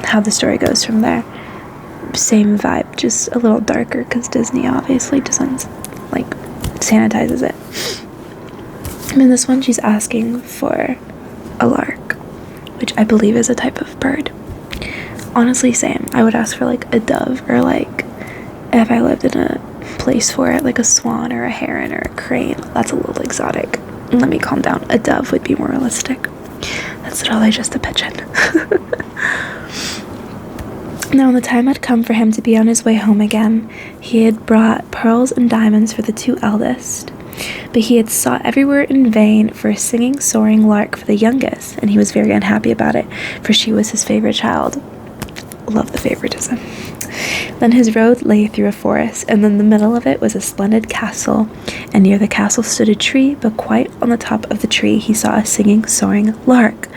how the story goes from there. Same vibe, just a little darker because Disney obviously doesn't like sanitizes it. And in this one she's asking for a lark, which I believe is a type of bird. Honestly, same. I would ask for like a dove, or like if I lived in a place for it, like a swan or a heron or a crane. That's a little exotic. Let me calm down. A dove would be more realistic. That's literally just a pigeon. Now, when the time had come for him to be on his way home again, he had brought pearls and diamonds for the 2 eldest. But he had sought everywhere in vain for a singing, soaring lark for the youngest, and he was very unhappy about it, for she was his favorite child. Love the favoritism. Then his road lay through a forest, and in the middle of it was a splendid castle, and near the castle stood a tree, but quite on the top of the tree he saw a singing, soaring lark.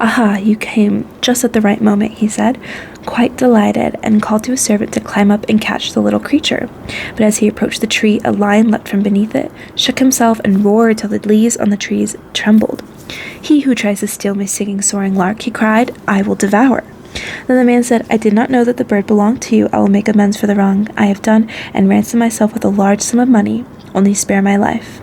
"Aha, you came just at the right moment," he said, quite delighted, and called to his servant to climb up and catch the little creature. But as he approached the tree, a lion leapt from beneath it, shook himself, and roared till the leaves on the trees trembled. "He who tries to steal my singing, soaring lark," he cried, "I will devour." Then the man said, "I did not know that the bird belonged to you. I will make amends for the wrong I have done, and ransom myself with a large sum of money. Only spare my life."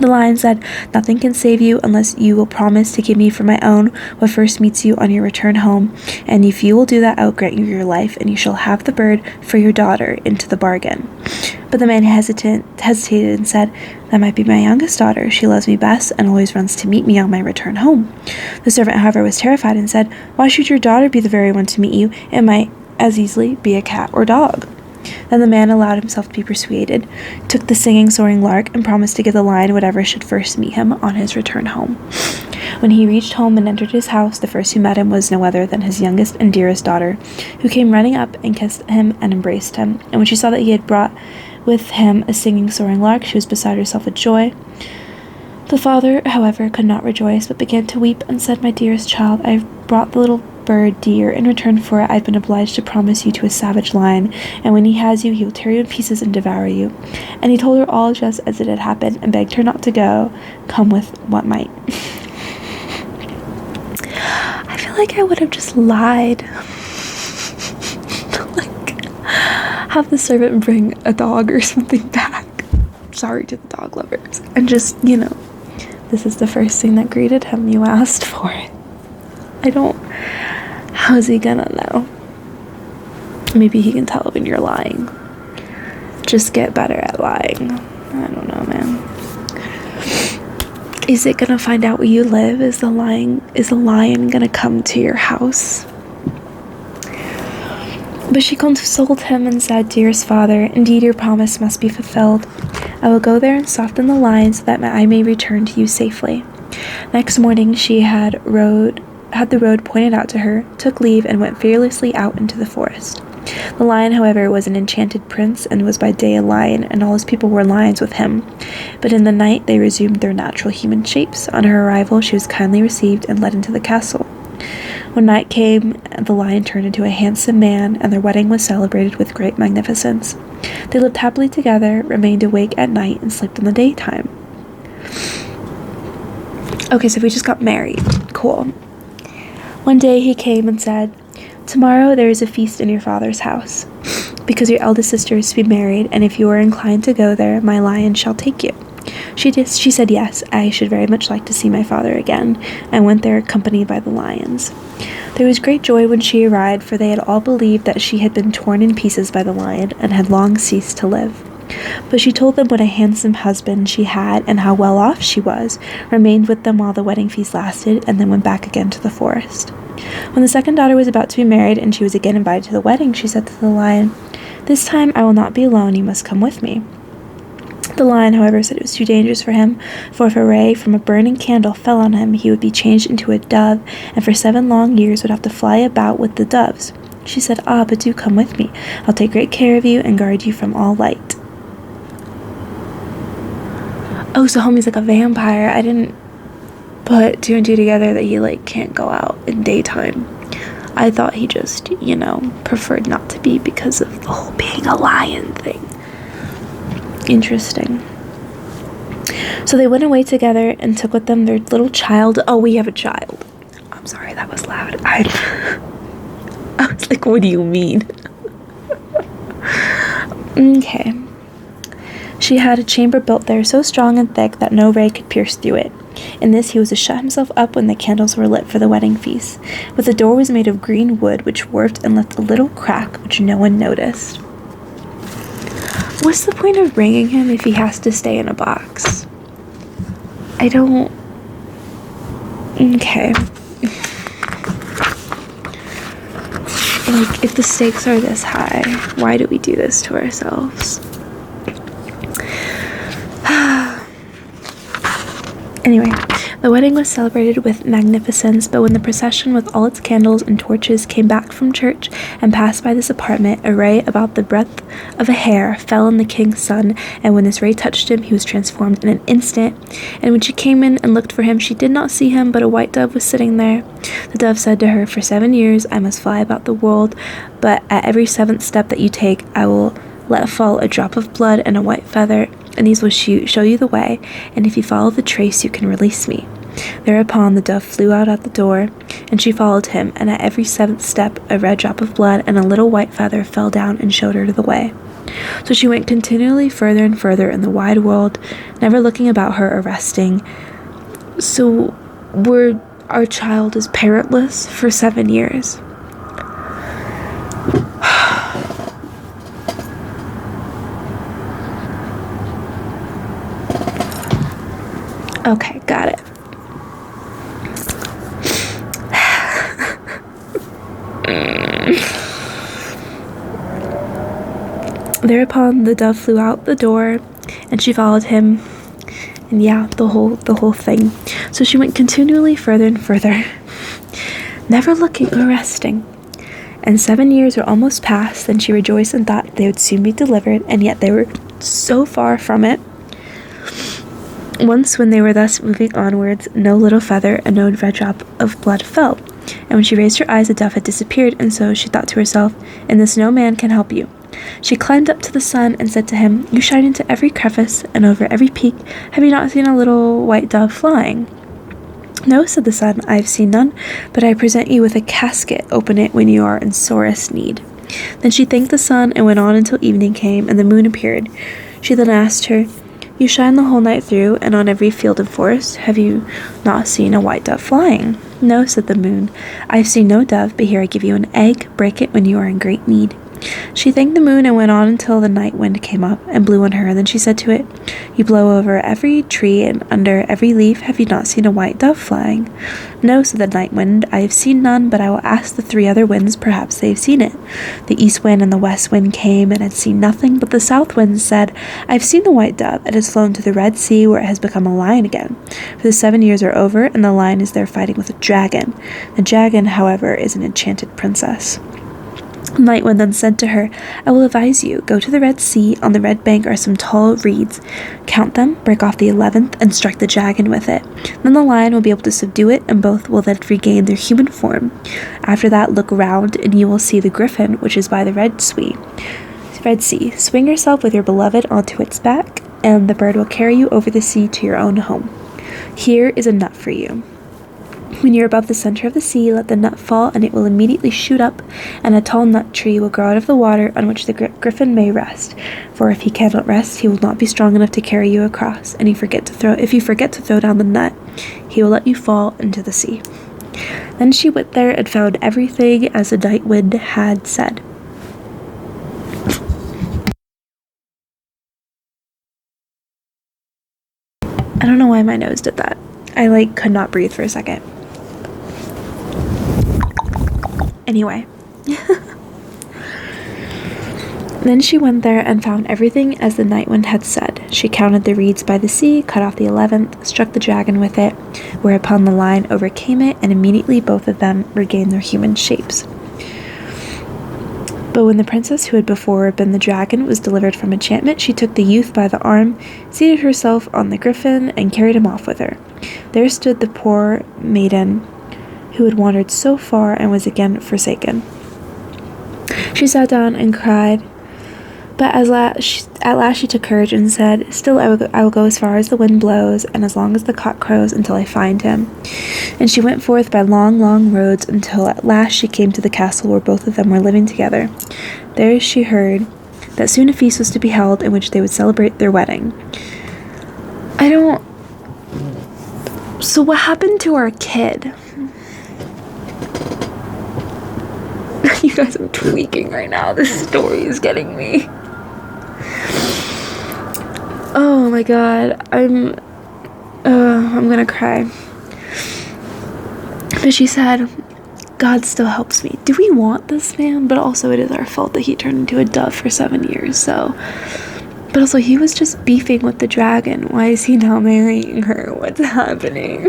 The lion said, "Nothing can save you unless you will promise to give me for my own what first meets you on your return home, and if you will do that, I will grant you your life, and you shall have the bird for your daughter into the bargain." But the man hesitated and said, "That might be my youngest daughter. She loves me best and always runs to meet me on my return home." The servant, however, was terrified and said, "Why should your daughter be the very one to meet you? It might as easily be a cat or dog." Then the man allowed himself to be persuaded, took the singing, soaring lark, and promised to give the lion whatever should first meet him on his return home. When he reached home and entered his house, the first who met him was no other than his youngest and dearest daughter, who came running up and kissed him and embraced him. And when she saw that he had brought with him a singing, soaring lark, she was beside herself with joy. The father, however, could not rejoice, but began to weep, and said, "My dearest child, I have brought the little bird dear. In return for it, I have been obliged to promise you to a savage lion, and when he has you, he will tear you in pieces and devour you." And he told her all just as it had happened, and begged her not to go, come with what might. I feel like I would have just lied. Like, have the servant bring a dog or something back. Sorry to the dog lovers. And just, this is the first thing that greeted him. You asked for it. How's he gonna know? Maybe he can tell when you're lying. Just get better at lying. I don't know, man. Is it gonna find out where you live? Is the lion gonna come to your house? But she consoled him and said, "Dearest father, indeed your promise must be fulfilled. I will go there and soften the lion so that I may return to you safely." Next morning she had the road pointed out to her, took leave, and went fearlessly out into the forest. The lion, however, was an enchanted prince, and was by day a lion, and all his people were lions with him. But in the night they resumed their natural human shapes. On her arrival she was kindly received and led into the castle. When night came, the lion turned into a handsome man, and their wedding was celebrated with great magnificence. They lived happily together, remained awake at night, and slept in the daytime. Okay, so we just got married. Cool. One day he came and said, "Tomorrow there is a feast in your father's house, because your eldest sister is to be married, and if you are inclined to go there, my lion shall take you." She said yes, I should very much like to see my father again, and went there accompanied by the lions. There was great joy when she arrived, for they had all believed that she had been torn in pieces by the lion, and had long ceased to live. But she told them what a handsome husband she had, and how well off she was, remained with them while the wedding feast lasted, and then went back again to the forest. When the second daughter was about to be married, and she was again invited to the wedding, she said to the lion, "This time I will not be alone, you must come with me." The lion, however, said it was too dangerous for him, for if a ray from a burning candle fell on him, he would be changed into a dove, and for 7 long years would have to fly about with the doves. She said, "Ah, but do come with me. I'll take great care of you and guard you from all light." Oh, so homie's like a vampire. I didn't put 2 and 2 together that he, can't go out in daytime. I thought he just, preferred not to be because of the whole being a lion thing. Interesting. So they went away together and took with them their little child. Oh, we have a child. I'm sorry, that was loud. I was like, what do you mean? Okay. She had a chamber built there so strong and thick that no ray could pierce through it. In this he was to shut himself up when the candles were lit for the wedding feast. But the door was made of green wood, which warped and left a little crack, which no one noticed. What's the point of bringing him if he has to stay in a box? I don't... Okay. If the stakes are this high, why do we do this to ourselves? Anyway, the wedding was celebrated with magnificence, but when the procession with all its candles and torches came back from church and passed by this apartment, a ray about the breadth of a hair fell on the king's son, and when this ray touched him, he was transformed in an instant. And when she came in and looked for him, she did not see him, but a white dove was sitting there. The dove said to her, "For 7 years I must fly about the world, but at every 7th step that you take, I will let fall a drop of blood and a white feather, and these will show you the way, and if you follow the trace, you can release me." Thereupon the dove flew out at the door, and she followed him, and at every 7th step, a red drop of blood and a little white feather fell down and showed her the way. So she went continually further and further in the wide world, never looking about her or resting. So our child is parentless for 7 years. Okay, got it. Thereupon the dove flew out the door, and she followed him, and yeah, the whole thing. So she went continually further and further, never looking or resting. And 7 years were almost past. Then she rejoiced and thought they would soon be delivered, and yet they were so far from it. Once, when they were thus moving onwards, no little feather and no red drop of blood fell. And when she raised her eyes, the dove had disappeared, and so she thought to herself, "In this no man can help you." She climbed up to the sun and said to him, "You shine into every crevice and over every peak. Have you not seen a little white dove flying?" "No," said the sun, "I have seen none, but I present you with a casket. Open it when you are in sorest need." Then she thanked the sun and went on until evening came, and the moon appeared. She then asked her, "You shine the whole night through, and on every field and forest. Have you not seen a white dove flying?" "No," said the moon, "I have seen no dove, but here I give you an egg. Break it when you are in great need." She thanked the moon and went on until the night wind came up and blew on her. Then she said to it, "You blow over every tree and under every leaf. Have you not seen a white dove flying?" "No," said the night wind, "I have seen none, but I will ask the 3 other winds. Perhaps they have seen it." The east wind and the west wind came and had seen nothing, but the south wind said, "I have seen the white dove. It has flown to the Red Sea, where it has become a lion again. For the 7 years are over, and the lion is there fighting with a dragon. The dragon, however, is an enchanted princess." Night Wind then said to her, "I will advise you. Go to the Red Sea. On the red bank are some tall reeds. Count them, break off the 11th, and strike the dragon with it. Then the lion will be able to subdue it, and both will then regain their human form. After that, look round, and you will see the griffin, which is by the Red Sea. Swing yourself with your beloved onto its back, and the bird will carry you over the sea to your own home. Here is a nut for you. When you're above the center of the sea, let the nut fall, and it will immediately shoot up, and a tall nut tree will grow out of the water on which the griffin may rest. For if he cannot rest, he will not be strong enough to carry you across, and if you forget to throw down the nut, he will let you fall into the sea." Then she went there and found everything as the night wind had said. I don't know why my nose did that. I could not breathe for a second. Anyway. Then she went there and found everything as the night wind had said. She counted the reeds by the sea, cut off the 11th, struck the dragon with it, whereupon the lion overcame it, and immediately both of them regained their human shapes. But when the princess who had before been the dragon was delivered from enchantment, she took the youth by the arm, seated herself on the griffin, and carried him off with her. There stood the poor maiden who had wandered so far and was again forsaken. She sat down and cried, but at last she took courage and said, "Still I will go as far as the wind blows, and as long as the cock crows, until I find him." And she went forth by long, long roads until at last she came to the castle where both of them were living together. There she heard that soon a feast was to be held in which they would celebrate their wedding. So what happened to our kid? You guys, I'm tweaking right now. This story is getting me. Oh my god, I'm gonna cry. But she said, "God still helps me." Do we want this man? But also it is our fault that he turned into a dove for 7 years, so But also, he was just beefing with the dragon. Why is he now marrying her? What's happening?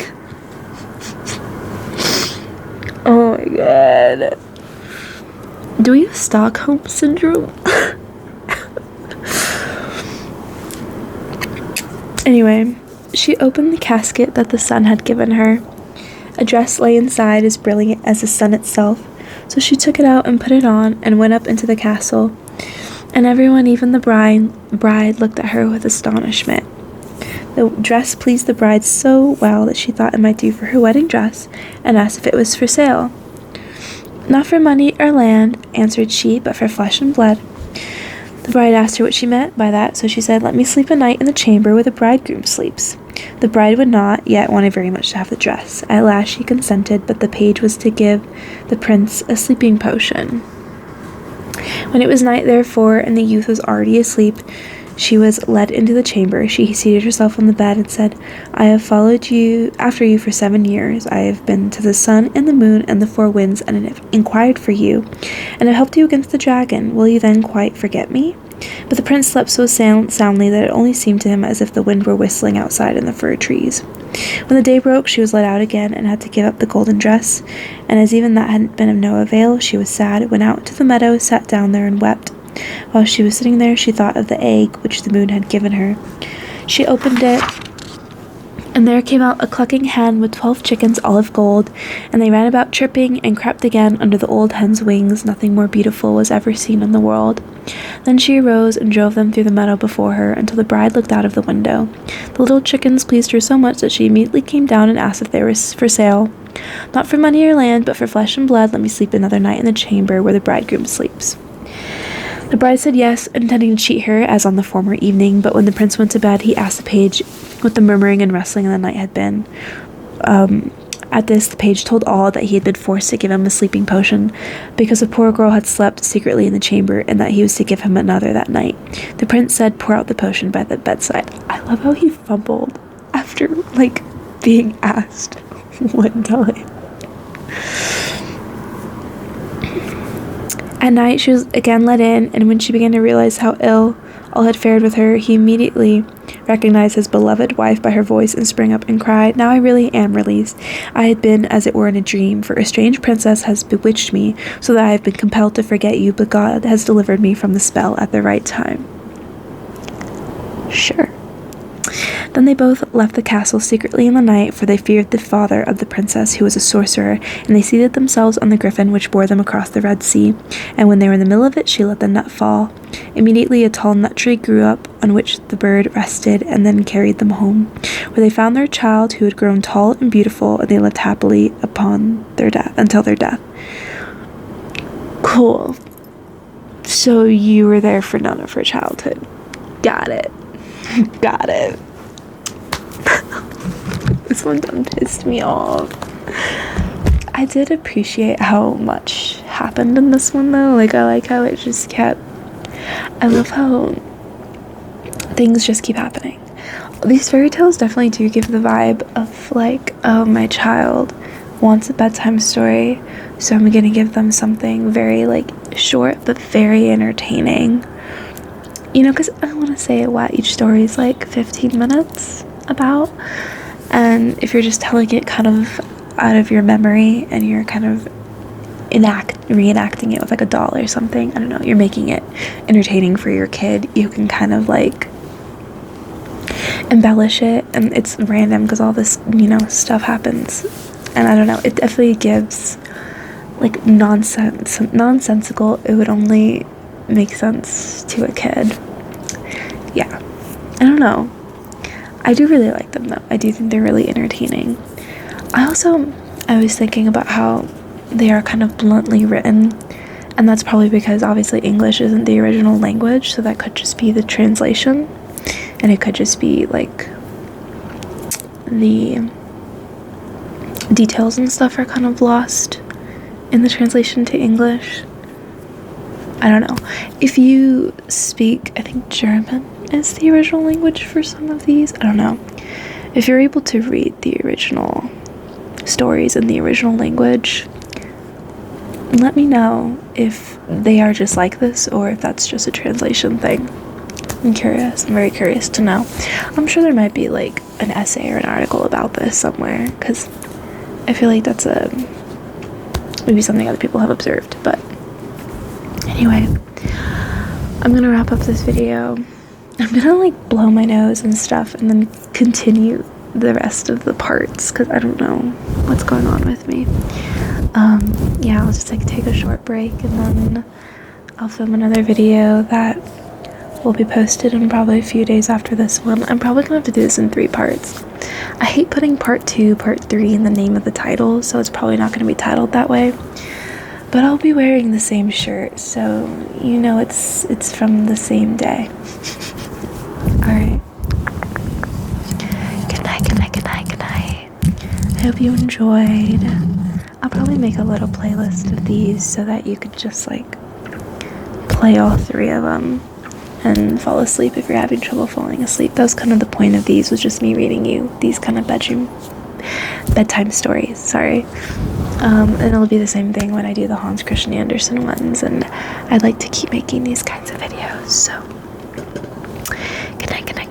Oh my god. Do we have Stockholm Syndrome? Anyway, she opened the casket that the sun had given her. A dress lay inside as brilliant as the sun itself, so she took it out and put it on and went up into the castle. And everyone, even the bride, looked at her with astonishment. The dress pleased the bride so well that she thought it might do for her wedding dress, and asked if it was for sale. "Not for money or land," answered she, "but for flesh and blood." The bride asked her what she meant by that, so she said, "Let me sleep a night in the chamber where the bridegroom sleeps." The bride would not, yet wanted very much to have the dress. At last she consented, but the page was to give the prince a sleeping potion. When it was night, therefore, and the youth was already asleep, she was led into the chamber. She seated herself on the bed and said, "I have followed you after you for 7 years. I have been to the sun and the moon and the 4 winds and have inquired for you, and have helped you against the dragon. Will you then quite forget me?" But the prince slept so soundly that it only seemed to him as if the wind were whistling outside in the fir trees. When the day broke, she was let out again and had to give up the golden dress, and as even that hadn't been of no avail, she was sad, went out into the meadow, sat down there and wept. While she was sitting there, she thought of the egg which the moon had given her. She opened it, and there came out a clucking hen with 12 chickens, all of gold, and they ran about chirping and crept again under the old hen's wings. Nothing more beautiful was ever seen in the world. Then she arose and drove them through the meadow before her until the bride looked out of the window. The little chickens pleased her so much that she immediately came down and asked if they were for sale. "Not for money or land, but for flesh and blood. Let me sleep another night in the chamber where the bridegroom sleeps." The bride said yes, intending to cheat her as on the former evening, but when the prince went to bed, he asked the page what the murmuring and rustling in the night had been. At this, the page told all that he had been forced to give him a sleeping potion because a poor girl had slept secretly in the chamber, and that he was to give him another that night. The prince said, "Pour out the potion by the bedside." I love how he fumbled after, being asked one time. At night, she was again let in, and when she began to realize how ill all had fared with her, he immediately recognized his beloved wife by her voice and sprang up and cried, "Now I really am released. I had been as it were in a dream, for a strange princess has bewitched me, so that I have been compelled to forget you, but God has delivered me from the spell at the right time." Sure. Then they both left the castle secretly in the night, for they feared the father of the princess, who was a sorcerer, and they seated themselves on the griffin which bore them across the Red Sea, and when they were in the middle of it, she let the nut fall. Immediately a tall nut tree grew up, on which the bird rested, and then carried them home, where they found their child, who had grown tall and beautiful, and they lived happily until their death. Cool. So you were there for none of her childhood. Got it. Got it. This one done pissed me off. I did appreciate how much happened in this one, though. I like how it just kept... I love how things just keep happening. These fairy tales definitely do give the vibe of, oh, my child wants a bedtime story, so I'm gonna give them something very, short, but very entertaining. Because I want to say what each story is 15 minutes about, and if you're just telling it kind of out of your memory and you're kind of reenacting it with a doll or something, I don't know, you're making it entertaining for your kid, you can kind of embellish it, and it's random because all this stuff happens, and I don't know, it definitely gives nonsensical, it would only make sense to a kid. Yeah, I don't know, I do really like them though. I do think they're really entertaining. I was thinking about how they are kind of bluntly written, and that's probably because obviously English isn't the original language, so that could just be the translation, and it could just be the details and stuff are kind of lost in the translation to English. I don't know. If you speak, I think German is the original language for some of these. I don't know. If you're able to read the original stories in the original language, let me know if they are just like this or if that's just a translation thing. I'm curious. I'm very curious to know. I'm sure there might be like an essay or an article about this somewhere, because I feel like that's maybe something other people have observed. But anyway, I'm gonna wrap up this video. I'm gonna like blow my nose and stuff and then continue the rest of the parts, because I don't know what's going on with me. Yeah, I'll just like take a short break and then I'll film another video that will be posted in probably a few days after this one. I'm probably gonna have to do this in 3 parts. I hate putting part 2, part 3 in the name of the title, so it's probably not gonna be titled that way. But I'll be wearing the same shirt, so you know it's from the same day. Alright. Good night, good night, good night, good night. I hope you enjoyed. I'll probably make a little playlist of these so that you could just like play all 3 of them and fall asleep if you're having trouble falling asleep. That was kind of the point of these, was just me reading you these kind of bedtime stories, sorry. And it'll be the same thing when I do the Hans Christian Andersen ones, and I'd like to keep making these kinds of videos, so good night, good night.